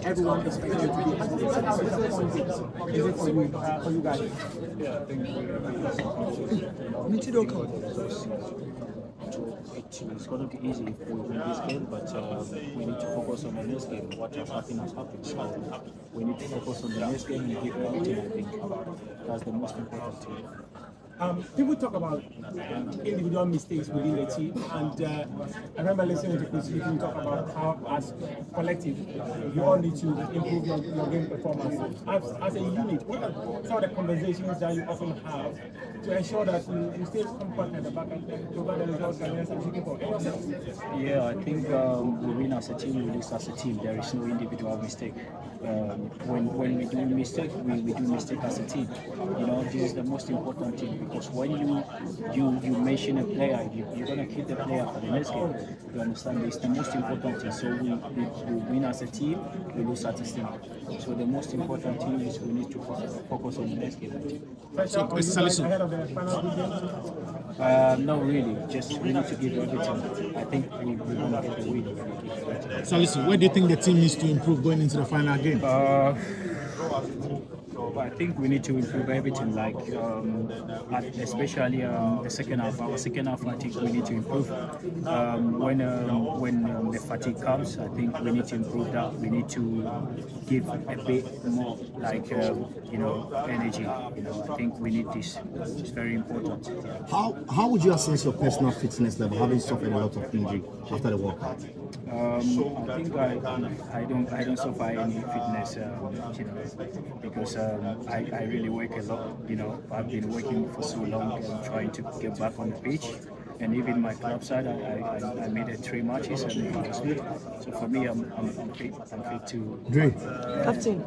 everyone expects you to be at this. How disappointing is it for you guys? Yeah, I think it's going to be easy if we win this game, but we need to focus on the next game. What has happened. So we need to focus on the next game and give everything. I think that's the most important thing. People talk about individual mistakes within the team, and I remember listening to Chris Hughton talk about how, as collective, you all need to improve your game performance. As a unit, what are some of the conversations that you often have to ensure that you stay compact at the back and provide the results that you're seeking for yourself? Yeah, I think we win as a team, we lose as a team. There is no individual mistake. When we do mistake, we do mistake as a team. You know, this is the most important thing, because when you mention a player, you're gonna keep the player for the next game. You understand? It's the most important thing. So we win as a team, we lose as a team. So the most important thing is we need to focus on the next game. So, are you guys ahead of the final game? No, really. Just we need to give everything. I think we're gonna get the win. Salisu, where do you think the team needs to improve going into the final game? I think we need to improve everything, like especially the second half. Our second half, I think we need to improve. When the fatigue comes, I think we need to improve that. We need to give a bit more, like energy. I think we need this. It's very important. How would you assess your personal fitness level, having suffered a lot of injury after the workout? I think I don't suffer any fitness, because I really work a lot. I've been working for so long and trying to get back on the pitch. And even my club side, I made 3 matches and it was good. So for me, I'm fit. I'm fit to. Dre. Captain.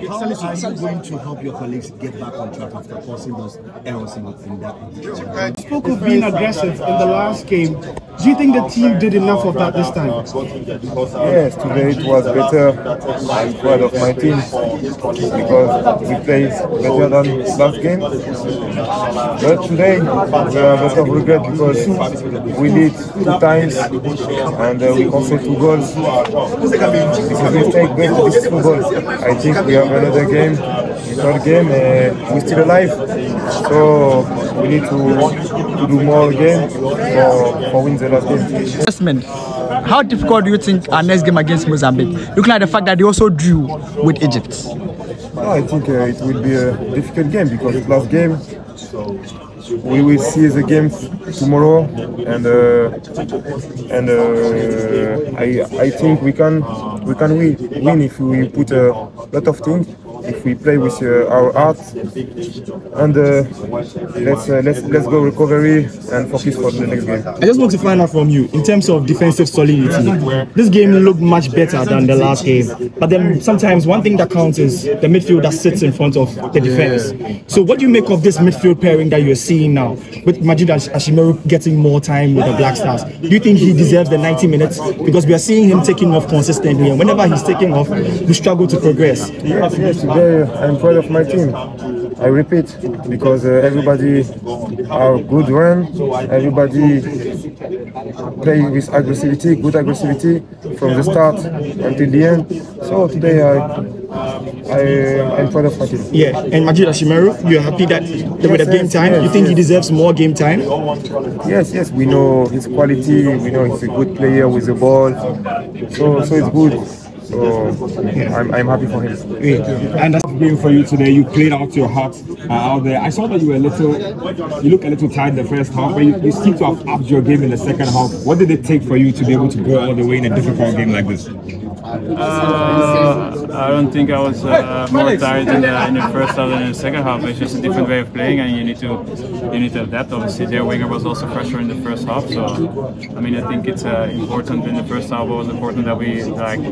How are you going to help your colleagues get back on track after causing those errors in that? You spoke of being aggressive in the last game. Do you think the team did enough of that this time? Yes, today it was better. I'm proud of my team because we played better than last game. But today we have a lot of regret because we lead 2 times and we concede 2 goals. It's a mistake, but this is football. I think we have another game, the 3rd game, we're still alive. So we need to do more games for win the last game. How difficult do you think our next game against Mozambique? Looking at the fact that they also drew with Egypt. I think it will be a difficult game because the last game we will see the game tomorrow, and I think we can win if we put a lot of things. If we play with our heart, and let's go recovery and focus for the next game. I just want to find out from you, in terms of defensive solidity, this game looked much better than the last game. But then sometimes one thing that counts is the midfield that sits in front of the defense. So what do you make of this midfield pairing that you're seeing now, with Majid Ashimeru getting more time with the Black Stars? Do you think he deserves the 90 minutes? Because we are seeing him taking off consistently, and whenever he's taking off, we struggle to progress. Yes. Today I'm proud of my team. I repeat, because everybody are good run, everybody play with aggressivity, good aggressivity from the start until the end. So today I'm proud of my team. Yeah, and Majid Ashimeru, you're happy that with the game time, you think he deserves more game time? Yes, we know his quality, we know he's a good player with the ball, so it's good. So I'm happy for him. And that's game for you today. You played out your heart out there. I saw that you look a little tired in the first half, but you seem to have upped your game in the second half. What did it take for you to be able to go all the way in a difficult game like this? I don't think I was more tired in the first half than in the second half. It's just a different way of playing, and you need to adapt. Obviously, their winger was also fresher in the first half, so I mean I think it's important in the first half. It was important that we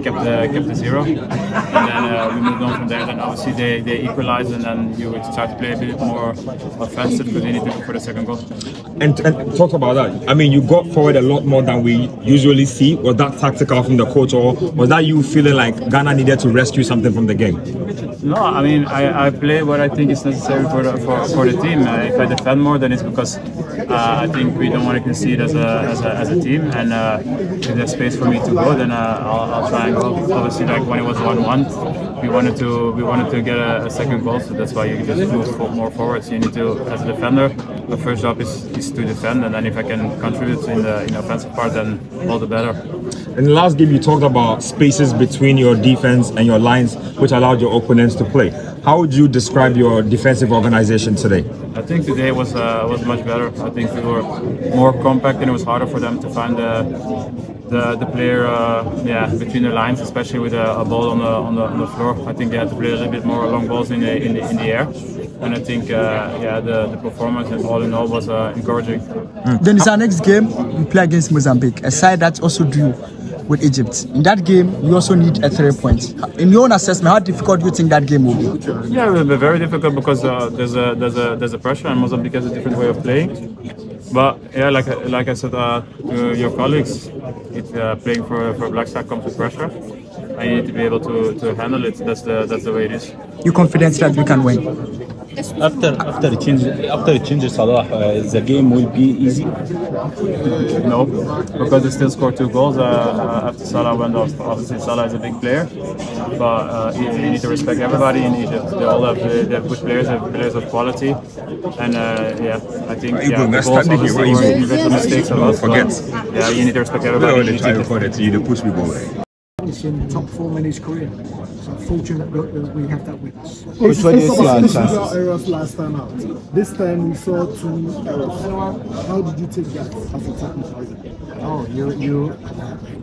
kept the 0, and then we moved on from there. Then obviously they equalized, and then you would start to play a bit more offensive because they need to go for the second goal. And talk about that. I mean, you got forward a lot more than we usually see. Was that tactical from the coach, or was that you feeling like Ghana needed to rescue something from the game? No, I mean I play what I think is necessary for the team. If I defend more, then it's because I think we don't want to concede as a team, and if there's space for me to go, then I'll try and go. Obviously, like when it was 1-1, we wanted to get a second goal, so that's why you just move more forward. So you need to, as a defender, the first job is to defend, and then if I can contribute in the offensive part, then all the better. In the last game, you talked about spaces between your defense and your lines, which allowed your opponents to play. How would you describe your defensive organization today? I think today was much better. I think we were more compact, and it was harder for them to find the player between the lines, especially with a ball on the floor. I think they had to play a little bit more long balls in the air, and I think the performance all in all was encouraging. Then it's our next game. We play against Mozambique, a side that's also drew with Egypt. In that game, we also need a 3 points. In your own assessment, how difficult do you think that game will be? Yeah, it will be very difficult because there's a pressure, and Mozambique has a different way of playing. But yeah, like I said to your colleagues, it's playing for Black Star comes with pressure. I need to be able to handle it. That's the way it is. You confident that we can win? After the changes, Salah, the game will be easy. No, because they still scored 2 goals after Salah went off. Obviously, Salah is a big player, but you need to respect everybody in Egypt. They all have good players, have players of quality, and I think the goals obviously were individual mistakes a lot. Yeah, you need to respect everybody. He's in top form in his career. So fortunate that we have that with us. Which one you see our chances? Errors last time out. This time we saw 2 errors. How did you take that as a technical? Oh,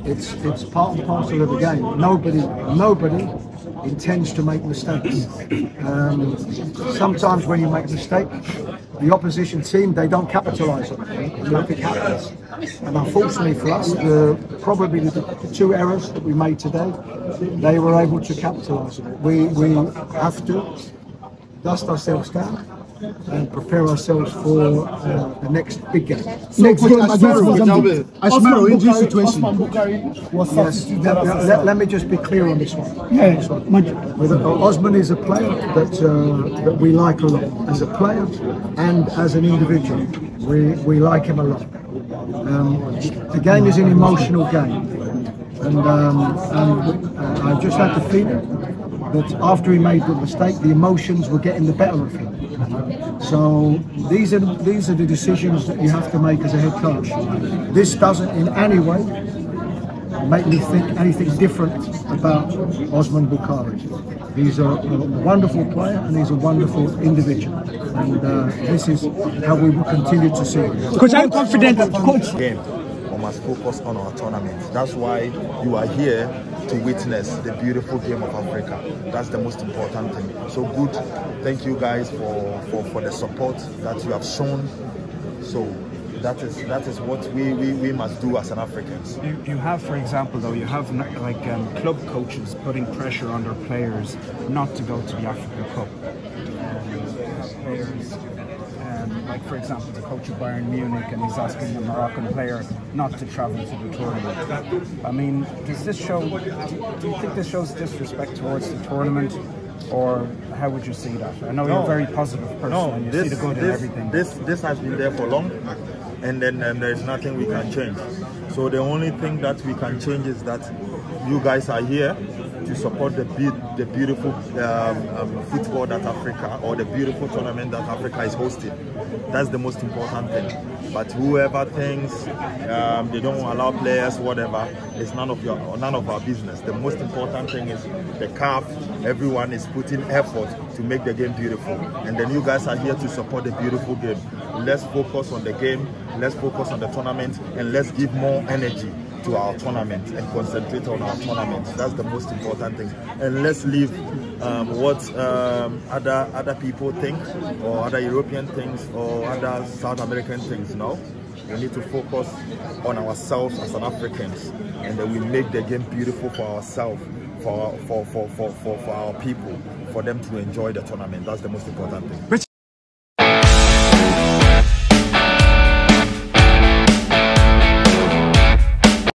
it's part and parcel of the game. Nobody intends to make mistakes. Sometimes when you make a mistake, the opposition team, they don't capitalise on it. Nothing happens. And unfortunately for us, probably the 2 errors that we made today, they were able to capitalise on it. We have to dust ourselves down and prepare ourselves for the next big game. Next game against Mozambique. Ashmaro injury situation. Yes, let me just be clear on this one. Osman is a player that we like a lot as a player and as an individual. We like him a lot. The game is an emotional game, and I just had the feeling that after he made the mistake, the emotions were getting the better of him. So these are the decisions that you have to make as a head coach. This doesn't in any way make me think anything different about Osman Bukhari. He's a wonderful player and he's a wonderful individual, and this is how we will continue to see him. Coach, I'm confident that coach. Game. We must focus on our tournament. That's why you are here to witness the beautiful game of Africa. That's the most important thing. So good. Thank you guys for the support that you have shown. So that is what we must do as an Africans. You have, for example, though, you have like club coaches putting pressure on their players not to go to the Africa Cup. Players, like for example, the coach of Bayern Munich, and he's asking the Moroccan player not to travel to the tournament. I mean, does this show? Do you think this shows disrespect towards the tournament? Or how would you see that? I know you're a very positive person and you see the good in everything. This has been there for long, and then there's nothing we can change. So the only thing that we can change is that you guys are here to support the beautiful football that Africa, or the beautiful tournament that Africa is hosting. That's the most important thing. But whoever thinks they don't allow players, whatever, it's none of our business. The most important thing is the CAF. Everyone is putting effort to make the game beautiful, and then you guys are here to support the beautiful game. Let's focus on the game. Let's focus on the tournament, and let's give more energy to our tournament and concentrate on our tournament. That's the most important thing. And let's leave what other people think, or other European things, or other South American things. No, we need to focus on ourselves as an Africans, and then we make the game beautiful for ourselves, for our people, for them to enjoy the tournament. That's the most important thing.